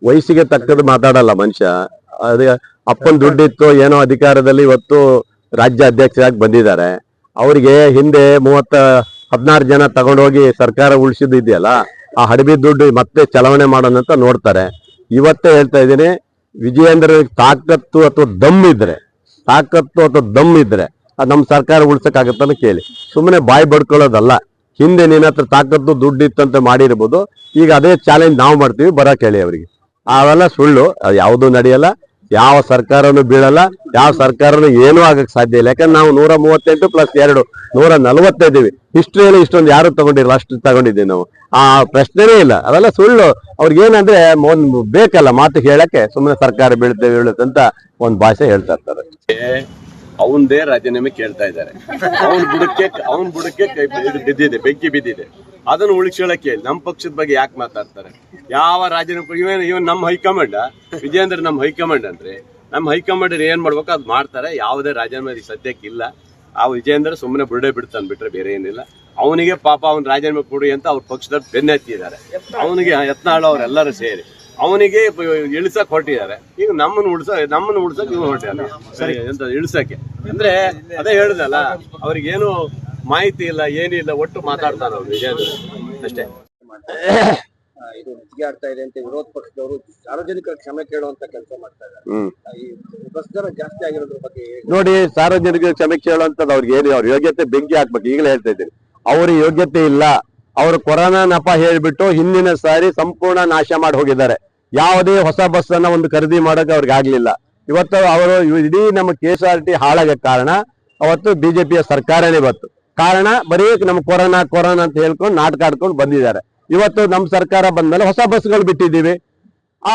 ವಯಸ್ಸಿಗೆ ತಕ್ಕದ್ದು ಮಾತಾಡಲ್ಲ ಮನುಷ್ಯ. ಅದೇ ಅಪ್ಪನ ದುಡ್ಡಿತ್ತು ಏನೋ ಅಧಿಕಾರದಲ್ಲಿ ಇವತ್ತು ರಾಜ್ಯ ಅಧ್ಯಕ್ಷರಾಗಿ ಬಂದಿದ್ದಾರೆ. ಅವರಿಗೆ ಹಿಂದೆ 16 ಜನ ತಗೊಂಡೋಗಿ ಸರ್ಕಾರ ಉಳಿಸಿದ್ದು ಇದೆಯಲ್ಲ, ಆ ಹಡಬಿ ದುಡ್ಡು ಮತ್ತೆ ಚಲಾವಣೆ ಮಾಡೋಣ ಅಂತ ನೋಡ್ತಾರೆ. ಇವತ್ತೇ ಹೇಳ್ತಾ ಇದ್ದೀನಿ, ವಿಜಯೇಂದ್ರ ತಾಕತ್ತು ಅಥವಾ ದಮ್ ಇದ್ರೆ ಅದು ನಮ್ಮ ಸರ್ಕಾರ ಉಳ್ಸಕ್ಕಾಗತ್ತನ್ನು ಕೇಳಿ. ಸುಮ್ಮನೆ ಬಾಯಿ ಬಡ್ಕೊಳ್ಳೋದಲ್ಲ. ಹಿಂದೆ ನಿನ್ನ ಹತ್ರ ತಾಕತ್ತು ದುಡ್ಡು ಇತ್ತಂತ ಮಾಡಿರ್ಬೋದು, ಈಗ ಅದೇ ಚಾಲೆಂಜ್ ನಾವು ಮಾಡ್ತೀವಿ, ಬರ ಕೇಳಿ ಅವರಿಗೆ. ಅವೆಲ್ಲ ಸುಳ್ಳು, ಅದು ಯಾವುದೂ ನಡೆಯಲ್ಲ. ಯಾವ ಸರ್ಕಾರನೂ ಬೀಳಲ್ಲ, ಯಾವ ಸರ್ಕಾರನೂ ಏನೂ ಆಗಕ್ಕೆ ಸಾಧ್ಯ ಇಲ್ಲ. ಯಾಕಂದ್ರೆ ನಾವು 138 + 2 145 ಹಿಸ್ಟ್ರಿಯಲ್ಲಿ ಇಷ್ಟೊಂದು ಯಾರು ತಗೊಂಡಿರಲ್ಲ, ಅಷ್ಟು ತಗೊಂಡಿದ್ದೀವಿ ನಾವು. ಆ ಪ್ರಶ್ನೆನೇ ಇಲ್ಲ. ಅವೆಲ್ಲ ಸುಳ್ಳು. ಅವ್ರಿಗೇನಂದ್ರೆ ಒಂದು ಬೇಕಲ್ಲ ಮಾತು ಹೇಳಕ್ಕೆ, ಸುಮ್ಮನೆ ಸರ್ಕಾರ ಬೀಳುತ್ತೆ ಅಂತ ಒಂದು ಭಾಷೆ ಹೇಳ್ತಾ ಇರ್ತಾರೆ. ಅವನದೇ ರಾಜೀನಾಮೆ ಕೇಳ್ತಾ ಇದ್ದಾರೆ. ಅವನ್ ಬುಡಕ್ಕೆ ಬಿದ್ದಿದೆ, ಬೆಂಕಿ ಬಿದ್ದಿದೆ. ಅದನ್ನು ಉಳಿಸ್ಕೊಳ್ಳಕ್ಕೆ ನಮ್ಮ ಪಕ್ಷದ ಬಗ್ಗೆ ಯಾಕೆ ಮಾತಾಡ್ತಾರೆ? ಯಾವ ರಾಜೀನಾಮೆ ಇವನ್ ನಮ್ಮ ಹೈಕಮಾಂಡ್, ವಿಜಯೇಂದ್ರ ನಮ್ಮ ಹೈಕಮಾಂಡ್ ಅಂದ್ರೆ, ನಮ್ಮ ಹೈಕಮಾಂಡ್ ಏನ್ ಮಾಡ್ಬೇಕು ಅದು ಮಾಡ್ತಾರೆ. ಯಾವುದೇ ರಾಜೀನಾಮೆ ಸದ್ಯಕ್ಕೆ ಇಲ್ಲ. ಆ ವಿಜಯೇಂದ್ರ ಸುಮ್ಮನೆ ಬುರುಡೆ ಬಿಡ್ತಾನೆ ಬಿಟ್ರೆ ಬೇರೆ ಏನಿಲ್ಲ. ಅವನಿಗೆ ಪಾಪ ಅವ್ನ ರಾಜೀನಾಮೆ ಕೊಡಿ ಅಂತ ಅವ್ರ ಪಕ್ಷದವ್ರು ಬೆನ್ನತ್ತಿದ್ದಾರೆ. ಅವನಿಗೆ ಯತ್ನಾಳ್ ಅವರೆಲ್ಲರೂ ಸೇರಿ ಅವನಿಗೆ ಇಳಿಸಕ್ ಹೊರಟಿದ್ದಾರೆ. ಈಗ ನಮ್ಮನ್ನು ಉಳ್ಸಕ್ ಇವ್ನು ಹೊರಟಿದ್ದಾರೆ ಎಂತ ಇಳಿಸಕ್ಕೆ. ಅಂದ್ರೆ ಅದೇ ಹೇಳುದಲ್ಲ, ಅವ್ರಿಗೇನು ಮಾಹಿತಿ ಇಲ್ಲ, ಏನಿಲ್ಲ, ಒಟ್ಟು ಮಾತಾಡ್ತಾರೆ ಅವ್ರು ವಿಜಯೇಂದ್ರ ಅಷ್ಟೇ. ಇದು ಹೆಚ್ಚಿಗೆ ಆಗ್ತಾ ಇದೆ ಅಂತ ವಿರೋಧ ಪಕ್ಷದವರು ಸಾರ್ವಜನಿಕರ ಕ್ಷಮೆ ಕೇಳುವಂತ ಕೆಲಸ ಮಾಡ್ತಾ ಇದ್ದಾರೆ. ಈ ಬಸ್ ದರ ಜಾಸ್ತಿ ಆಗಿರೋದ್ರ ಬಗ್ಗೆ ನೋಡಿ, ಸಾರ್ವಜನಿಕರ ಕ್ಷಮೆ ಕೇಳುವಂತದ್ದು ಅವ್ರಿಗೆ ಏನು, ಅವ್ರ ಯೋಗ್ಯತೆ ಬೆಂಕಿ ಹಾಕ್ಬೇಕು. ಈಗಲೇ ಹೇಳ್ತಾ ಇದ್ದೀನಿ, ಅವ್ರ ಯೋಗ್ಯತೆ ಇಲ್ಲ. ಅವರು ಕೊರೋನಾ ನಪ ಹೇಳ್ಬಿಟ್ಟು ಹಿಂದಿನ ಸಾರಿ ಸಂಪೂರ್ಣ ನಾಶ ಮಾಡಿ ಹೋಗಿದ್ದಾರೆ. ಯಾವುದೇ ಹೊಸ ಬಸ್ ಅನ್ನ ಒಂದು ಖರೀದಿ ಮಾಡೋಕೆ ಅವ್ರಿಗೆ ಆಗ್ಲಿಲ್ಲ. ಇವತ್ತು ಅವರು ಇಡೀ ನಮ್ಮ KSRT ಹಾಳಾಗಕ್ಕೆ ಕಾರಣ ಅವತ್ತು ಬಿಜೆಪಿಯ ಸರ್ಕಾರನೇ ಬಂತು. ಕಾರಣ ಬರೀ ನಮ್ಮ ಕೊರೋನಾ ಅಂತ ಹೇಳ್ಕೊಂಡು ನಾಟಕ ಆಡ್ಕೊಂಡು ಬಂದಿದ್ದಾರೆ. ಇವತ್ತು ನಮ್ಮ ಸರ್ಕಾರ ಬಂದ್ಮೇಲೆ ಹೊಸ ಬಸ್ಗಳು ಬಿಟ್ಟಿದ್ದೀವಿ. ಆ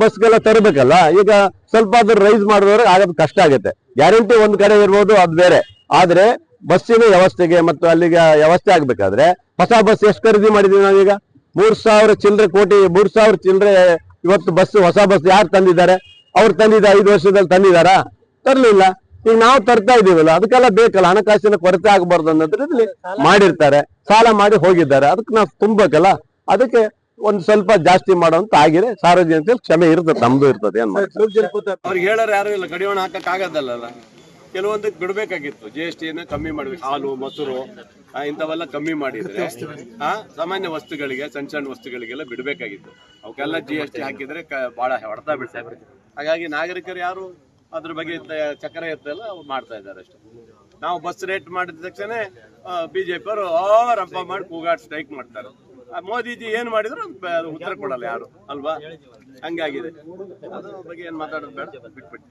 ಬಸ್ಗೆಲ್ಲ ತರಬೇಕಲ್ಲ. ಈಗ ಸ್ವಲ್ಪ ಅದ್ರ ರೈಸ್ ಮಾಡಿದವ್ರಿಗೆ ಆಗೋದು ಕಷ್ಟ ಆಗುತ್ತೆ. ಗ್ಯಾರಂಟಿ ಒಂದ್ ಕಡೆ ಇರ್ಬೋದು, ಅದು ಬೇರೆ. ಆದ್ರೆ ಬಸ್ಸಿನ ವ್ಯವಸ್ಥೆಗೆ ಮತ್ತು ಅಲ್ಲಿಗೆ ವ್ಯವಸ್ಥೆ ಆಗ್ಬೇಕಾದ್ರೆ ಹೊಸ ಬಸ್ ಎಷ್ಟು ಖರೀದಿ ಮಾಡಿದೀವಿ ನಾವೀಗ? 3,000 ಚಿಲ್ಲರೆ ಕೋಟಿ, 3,000 ಚಿಲ್ಲರೆ ಇವತ್ತು ಹೊಸ ಬಸ್ ಯಾರು ತಂದಿದ್ದಾರೆ? ಅವ್ರು 5 ವರ್ಷದಲ್ಲಿ ತಂದಿದಾರಾ? ತರ್ಲಿಲ್ಲ. ಈಗ ನಾವು ತರ್ತಾ ಇದೀವಲ್ಲ, ಅದಕ್ಕೆಲ್ಲ ಬೇಕಲ್ಲ, ಹಣಕಾಸಿನ ಕೊರತೆ ಆಗಬಾರ್ದು ಅನ್ನೋದ್ರಲ್ಲಿ ಮಾಡಿರ್ತಾರೆ, ಸಾಲ ಮಾಡಿ ಹೋಗಿದ್ದಾರೆ. ಅದಕ್ಕೆ ನಾವು ತುಂಬಬೇಕಲ್ಲ. ಅದಕ್ಕೆ ಒಂದ್ ಸ್ವಲ್ಪ ಜಾಸ್ತಿ ಮಾಡೋಂತ ಆಗಿದೆ. ಸಾರ್ವಜನಿಕ ಕ್ಷಮೆ ಇರ್ತದೆ, ನಮ್ದು ಇರ್ತದೆ. ಅವ್ರಿಗೆ ಹೇಳೋರು ಯಾರು ಇಲ್ಲ, ಗಡಿವಾಣ ಹಾಕಕ್ ಆಗದಲ್ಲ. ಕೆಲವೊಂದಕ್ಕೆ ಬಿಡ್ಬೇಕಾಗಿತ್ತು. GST ಕಮ್ಮಿ ಮಾಡ್ಬೇಕು. ಹಾಲು, ಮೊಸರು ಇಂಥವೆಲ್ಲ ಕಮ್ಮಿ ಮಾಡಿದ್ರೆ ಸಾಮಾನ್ಯ ವಸ್ತುಗಳಿಗೆ, ಸಣ್ಣ ವಸ್ತುಗಳಿಗೆಲ್ಲ ಬಿಡ್ಬೇಕಾಗಿತ್ತು. ಅವಕ್ಕೆಲ್ಲ GST ಹಾಕಿದ್ರೆ ಬಹಳ ಹೊಡೆತ ಬಿಡ್ತಾರೆ. ಹಾಗಾಗಿ ನಾಗರಿಕರು ಯಾರು ಅದ್ರ ಬಗ್ಗೆ ಚಕ್ರ ಎತ್ತಲ್ಲ, ಅವ್ರು ಮಾಡ್ತಾ ಇದ್ದಾರೆ ಅಷ್ಟೇ. ನಾವು ಬಸ್ ರೇಟ್ ಮಾಡಿದ ತಕ್ಷಣ BJP ಅವರು ರಂಪ ಮಾಡಿ ಕೂಗಾಡ್ ಸ್ಟ್ರೈಕ್ ಮಾಡ್ತಾರೆ. ಮೋದಿಜಿ ಏನ್ ಮಾಡಿದ್ರು ಉತ್ತರ ಕೊಡಲ್ಲ ಯಾರು, ಅಲ್ವಾ? ಹಂಗಾಗಿದೆ. ಅದ್ರ ಬಗ್ಗೆ ಏನ್ ಮಾತಾಡೋದು ಬೇಡ, ಬಿಟ್ಬಿಟ್ಟು